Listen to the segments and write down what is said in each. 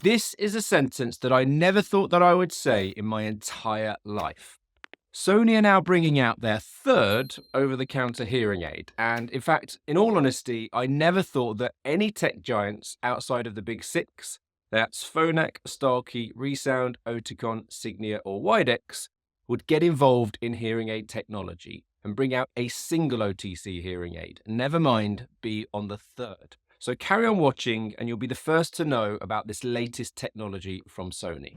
This is a sentence that I never thought that I would say in my entire life. Sony are now bringing out their third over-the-counter hearing aid. And in fact, in all honesty, I never thought that any tech giants outside of the big six, that's Phonak, Starkey, ReSound, Oticon, Signia, or Widex, would get involved in hearing aid technology and bring out a single OTC hearing aid, never mind be on the third. So carry on watching and you'll be the first to know about this latest technology from Sony.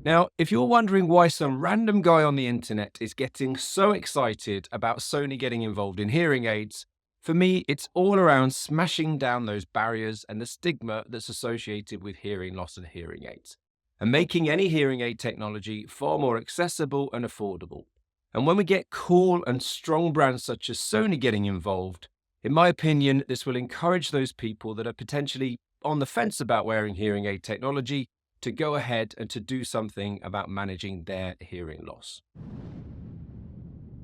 Now, if you're wondering why some random guy on the internet is getting so excited about Sony getting involved in hearing aids, for me, it's all around smashing down those barriers and the stigma that's associated with hearing loss and hearing aids, and making any hearing aid technology far more accessible and affordable. And when we get cool and strong brands such as Sony getting involved, in my opinion, this will encourage those people that are potentially on the fence about wearing hearing aid technology to go ahead and to do something about managing their hearing loss.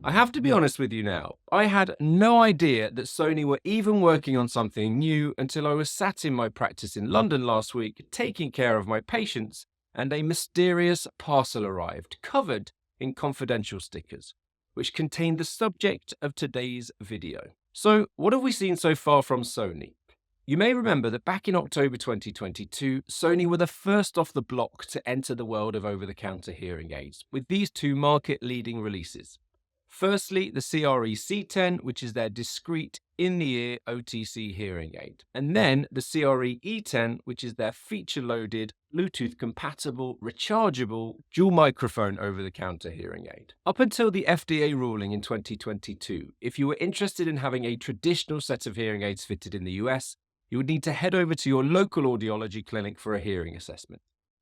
I have to be honest with you now, I had no idea that Sony were even working on something new until I was sat in my practice in London last week taking care of my patients and a mysterious parcel arrived covered in confidential stickers, which contained the subject of today's video. So what have we seen so far from Sony? You may remember that back in October 2022, Sony were the first off the block to enter the world of over-the-counter hearing aids with these two market-leading releases. Firstly, the CRE-C10, which is their discrete in-the-ear OTC hearing aid. And then the CRE-E10, which is their feature-loaded, Bluetooth-compatible, rechargeable, dual microphone over-the-counter hearing aid. Up until the FDA ruling in 2022, if you were interested in having a traditional set of hearing aids fitted in the US, you would need to head over to your local audiology clinic for a hearing assessment.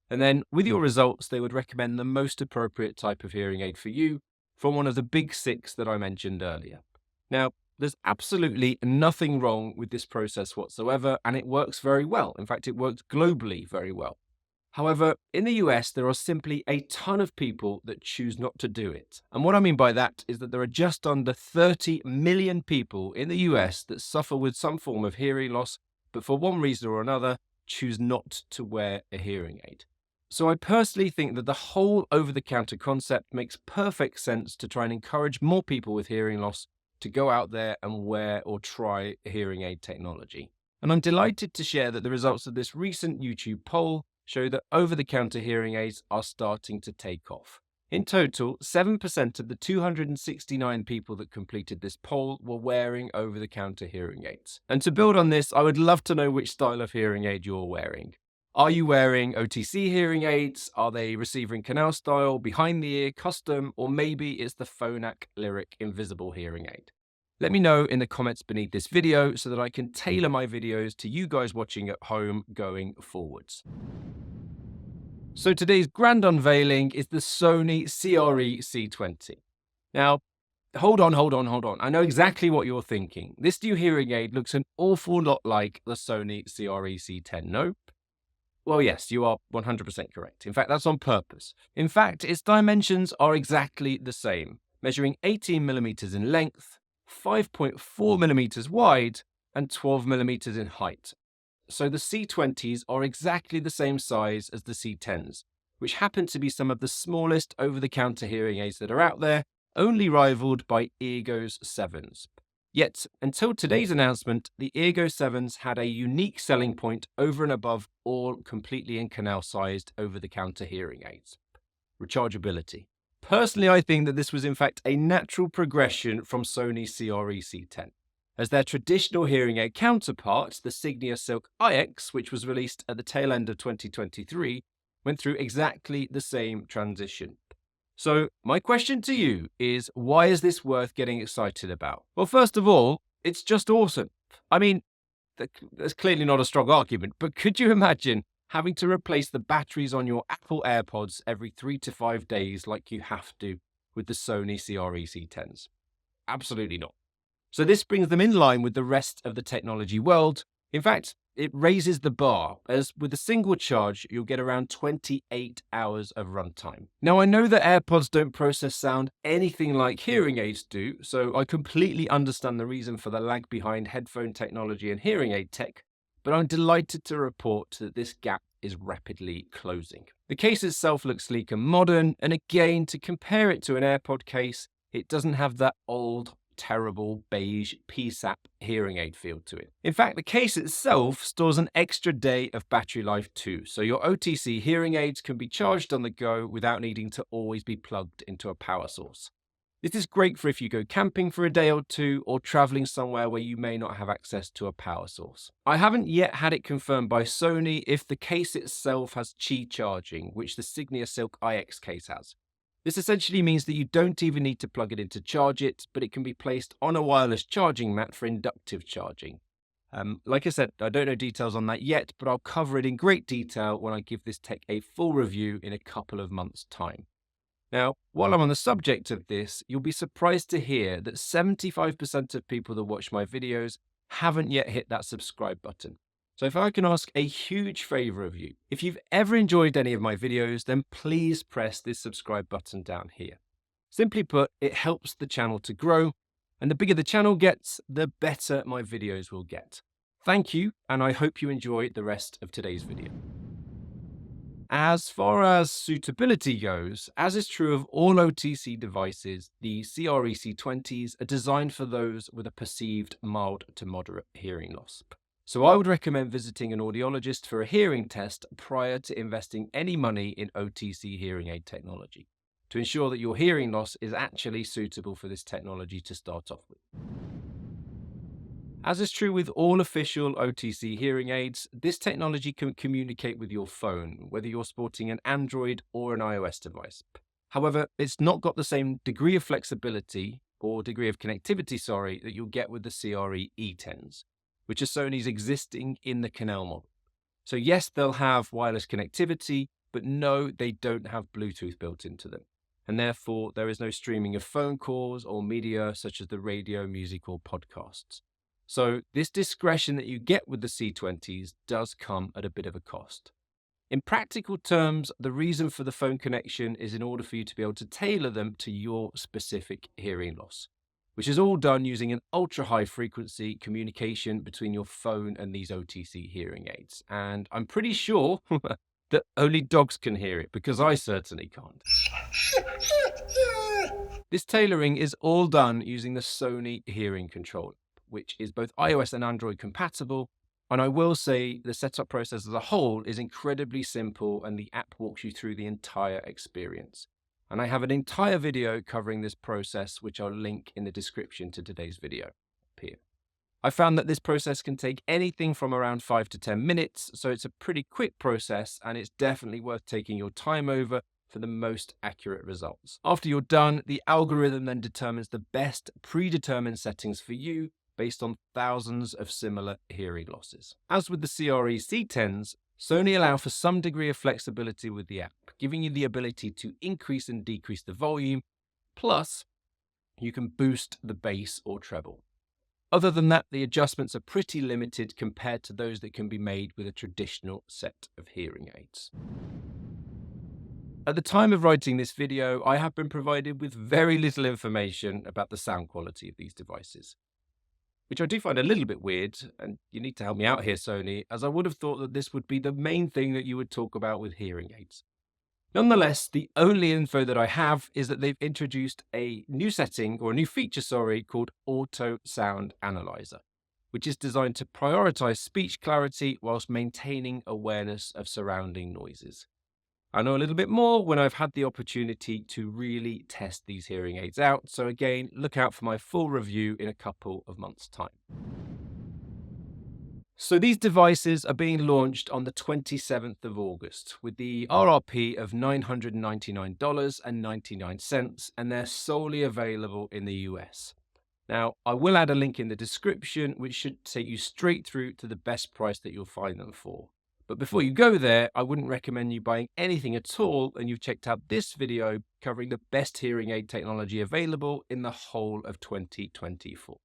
And then, with your results, they would recommend the most appropriate type of hearing aid for you from one of the big six that I mentioned earlier. Now, there's absolutely nothing wrong with this process whatsoever, and it works very well. In fact, it works globally very well. However, in the US, there are simply a ton of people that choose not to do it. And what I mean by that is that there are just under 30 million people in the US that suffer with some form of hearing loss, but for one reason or another, choose not to wear a hearing aid. So I personally think that the whole over-the-counter concept makes perfect sense to try and encourage more people with hearing loss to go out there and wear or try hearing aid technology. And I'm delighted to share that the results of this recent YouTube poll show that over-the-counter hearing aids are starting to take off. In total, 7% of the 269 people that completed this poll were wearing over-the-counter hearing aids. And to build on this, I would love to know which style of hearing aid you're wearing. Are you wearing OTC hearing aids? Are they receiver and canal style, behind the ear, custom, or maybe it's the Phonak Lyric invisible hearing aid? Let me know in the comments beneath this video so that I can tailor my videos to you guys watching at home going forwards. So today's grand unveiling is the Sony CRE-C20. Now, hold on. I know exactly what you're thinking. This new hearing aid looks an awful lot like the Sony CRE-C10, no? Well, yes, you are 100% correct. In fact, that's on purpose. In fact, its dimensions are exactly the same, measuring 18 millimeters in length, 5.4 millimeters wide, and 12 millimeters in height. So the C20s are exactly the same size as the C10s, which happen to be some of the smallest over-the-counter hearing aids that are out there, only rivaled by Eargo's 7s. Yet, until today's announcement, the Eargo 7s had a unique selling point over and above all completely in canal-sized over-the-counter hearing aids: rechargeability. Personally, I think that this was in fact a natural progression from Sony CRE-C10, as their traditional hearing aid counterpart, the Signia Silk IX, which was released at the tail end of 2023, went through exactly the same transition. So my question to you is, why is this worth getting excited about? Well, first of all, it's just awesome. I mean, there's clearly not a strong argument, but could you imagine having to replace the batteries on your Apple Airpods every 3 to 5 days like you have to with the Sony CRE-C10s? Absolutely not. So this brings them in line with the rest of the technology world. In fact, it raises the bar, as with a single charge, you'll get around 28 hours of runtime. Now, I know that AirPods don't process sound anything like hearing aids do, so I completely understand the reason for the lag behind headphone technology and hearing aid tech, but I'm delighted to report that this gap is rapidly closing. The case itself looks sleek and modern, and again, to compare it to an AirPod case, it doesn't have that old, terrible beige PSAP hearing aid feel to it. In fact, the case itself stores an extra day of battery life too, so your OTC hearing aids can be charged on the go without needing to always be plugged into a power source. This is great for if you go camping for a day or two or traveling somewhere where you may not have access to a power source. I haven't yet had it confirmed by Sony if the case itself has Qi charging, which the Signia Silk IX case has. This essentially means that you don't even need to plug it in to charge it, but it can be placed on a wireless charging mat for inductive charging. Like I said, I don't know details on that yet, but I'll cover it in great detail when I give this tech a full review in a couple of months' time. Now, while I'm on the subject of this, you'll be surprised to hear that 75% of people that watch my videos haven't yet hit that subscribe button. So if I can ask a huge favor of you, if you've ever enjoyed any of my videos, then please press this subscribe button down here. Simply put, it helps the channel to grow, and the bigger the channel gets, the better my videos will get. Thank you, and I hope you enjoy the rest of today's video. As far as suitability goes, as is true of all OTC devices, the CRE-C20s are designed for those with a perceived mild to moderate hearing loss. So I would recommend visiting an audiologist for a hearing test prior to investing any money in OTC hearing aid technology, to ensure that your hearing loss is actually suitable for this technology to start off with. As is true with all official OTC hearing aids, this technology can communicate with your phone, whether you're sporting an Android or an iOS device. However, it's not got the same degree of flexibility or degree of connectivity, that you'll get with the CRE-E10s, which are Sony's existing in the Canal model. So yes, they'll have wireless connectivity, but no, they don't have Bluetooth built into them. And therefore, there is no streaming of phone calls or media such as the radio, music, or podcasts. So this discretion that you get with the C20s does come at a bit of a cost. In practical terms, the reason for the phone connection is in order for you to be able to tailor them to your specific hearing loss, which is all done using an ultra-high frequency communication between your phone and these OTC hearing aids. And I'm pretty sure that only dogs can hear it, because I certainly can't. This tailoring is all done using the Sony hearing controller, which is both iOS and Android compatible. And I will say the setup process as a whole is incredibly simple, and the app walks you through the entire experience. And I have an entire video covering this process, which I'll link in the description to today's video up here. I found that this process can take anything from around 5 to 10 minutes, so it's a pretty quick process, and it's definitely worth taking your time over for the most accurate results. After you're done, the algorithm then determines the best predetermined settings for you based on thousands of similar hearing losses. As with the CRE-C10s, Sony allow for some degree of flexibility with the app, giving you the ability to increase and decrease the volume, plus you can boost the bass or treble. Other than that, the adjustments are pretty limited compared to those that can be made with a traditional set of hearing aids. At the time of writing this video, I have been provided with very little information about the sound quality of these devices, which I do find a little bit weird, and you need to help me out here, Sony, as I would have thought that this would be the main thing that you would talk about with hearing aids. Nonetheless, the only info that I have is that they've introduced a new setting, or a new feature, called Auto Sound Analyzer, which is designed to prioritize speech clarity whilst maintaining awareness of surrounding noises. I know a little bit more when I've had the opportunity to really test these hearing aids out, so again, look out for my full review in a couple of months' time. So these devices are being launched on the 27th of August with the RRP of $999.99, and they're solely available in the US. Now, I will add a link in the description, which should take you straight through to the best price that you'll find them for. But before you go there, I wouldn't recommend you buying anything at all, and you've checked out this video covering the best hearing aid technology available in the whole of 2024.